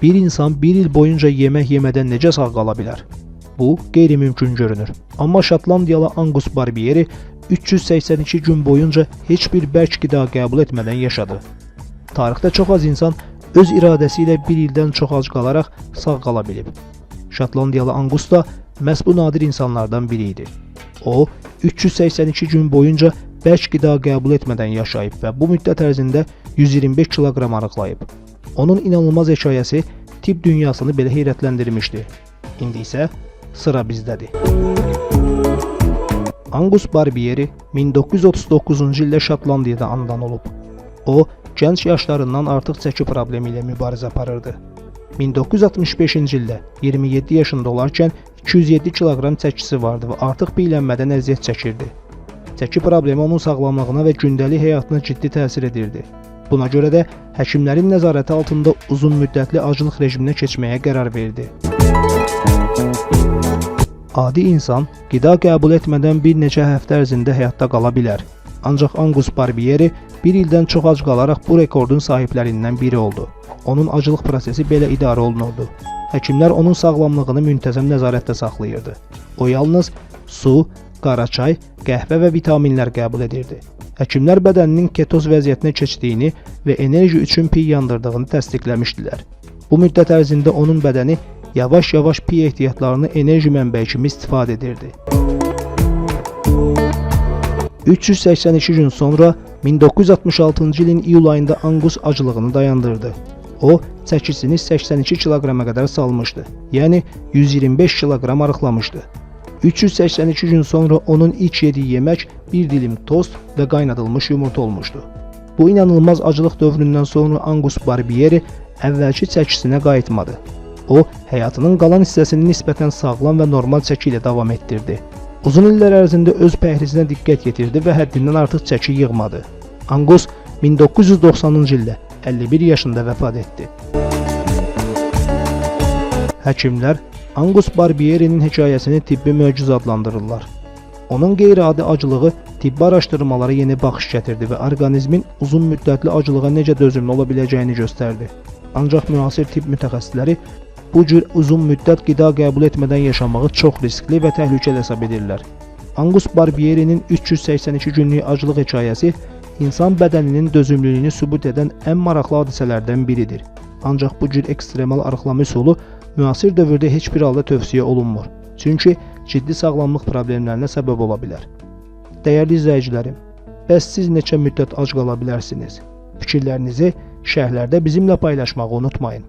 Bir insan bir il boyunca yemək yemədən necə sağ qala bilər? Bu qeyri-mümkün görünür. Amma Şotlandiyalı Angus Barbieri 382 gün boyunca heç bir bərk qida qəbul etmədən yaşadı. Tarixdə çox az insan öz iradəsi ilə bir ildən çox ac qalaraq sağ qala bilib. Şotlandiyalı Angus da məhz bu nadir insanlardan biri idi. O, 382 gün boyunca bərk qida qəbul etmədən yaşayıb və bu müddət ərzində 125 kiloqram arıqlayıb. Onun inanılmaz hekayəsi tibb dünyasını belə heyrətləndirmişdi. İndi isə sıra bizdədir. Angus Barbieri 1939-cu ildə Şotlandiyada anadan olub. O, gənc yaşlarından artıq çəki problemi ilə mübarizə aparırdı. 1965-ci ildə 27 yaşında olarkən 207 kiloqram çəkisi vardı və artıq biylənmədən əziyyət çəkirdi. Çəki problemi onun sağlamlığına və gündəlik həyatına ciddi təsir edirdi. Buna görə də həkimlərin nəzarəti altında uzun müddətli aclıq rejiminə keçməyə qərar verdi. Adi insan qida qəbul etmədən bir neçə həftə ərzində həyatda qala bilər. Ancaq Angus Barbieri bir ildən çox ac qalaraq bu rekordun sahiblərindən biri oldu. Onun aclıq prosesi belə idarə olunurdu. Həkimlər onun sağlamlığını müntəzəm nəzarətdə saxlayırdı. O yalnız su, qara çay, qəhvə və vitaminlər qəbul edirdi. Həkimlər bədəninin ketoz vəziyyətinə keçdiyini və enerji üçün piy yandırdığını təsdiqləmişdilər. Bu müddət ərzində onun bədəni yavaş-yavaş piy ehtiyatlarını enerji mənbəyi kimi istifadə edirdi. 382 gün sonra 1966-cı ilin iyul ayında Angus aclığını dayandırdı. O, çəkisini 82 kiloqrama qədər salmışdı, yəni 125 kiloqram arıqlamışdı. 382 gün sonra onun ilk yediyi yemək bir dilim tost və qaynadılmış yumurta olmuşdu. Bu inanılmaz aclıq dövründən sonra Angus Barbieri əvvəlki çəkisinə qayıtmadı. O, həyatının qalan hissəsini nisbətən sağlam və normal çəki ilə davam etdirdi. Uzun illər ərzində öz pəhrizinə diqqət yetirdi və həddindən artıq çəki yığmadı. Angus 1990-cı ildə 51 yaşında vəfat etdi. Həkimlər Angus Barbierinin hekayəsini tibbi möcüzə adlandırırlar. Onun qeyri-adi acılığı tibbi araşdırmalara yeni baxış gətirdi və orqanizmin uzun müddətli acılığa necə dözümlü ola biləcəyini göstərdi. Ancaq müasir tibb mütəxəssisləri bu cür uzun müddət qida qəbul etmədən yaşamağı çox riskli və təhlükəli hesab edirlər. Angus Barbierinin 382 günlük aclıq hekayəsi insan bədəninin dözümlülüyünü sübut edən ən maraqlı hadisələrdən biridir. Ancaq bu cür ekstremal arıqlama üsulu müasir dövrdə heç bir halda tövsiyə olunmur. Çünki ciddi sağlamlıq problemlərinə səbəb ola bilər. Dəyərli izləyicilərim, bəs siz neçə müddət ac qala bilərsiniz? Fikirlərinizi şərhlərdə bizimlə paylaşmağı unutmayın.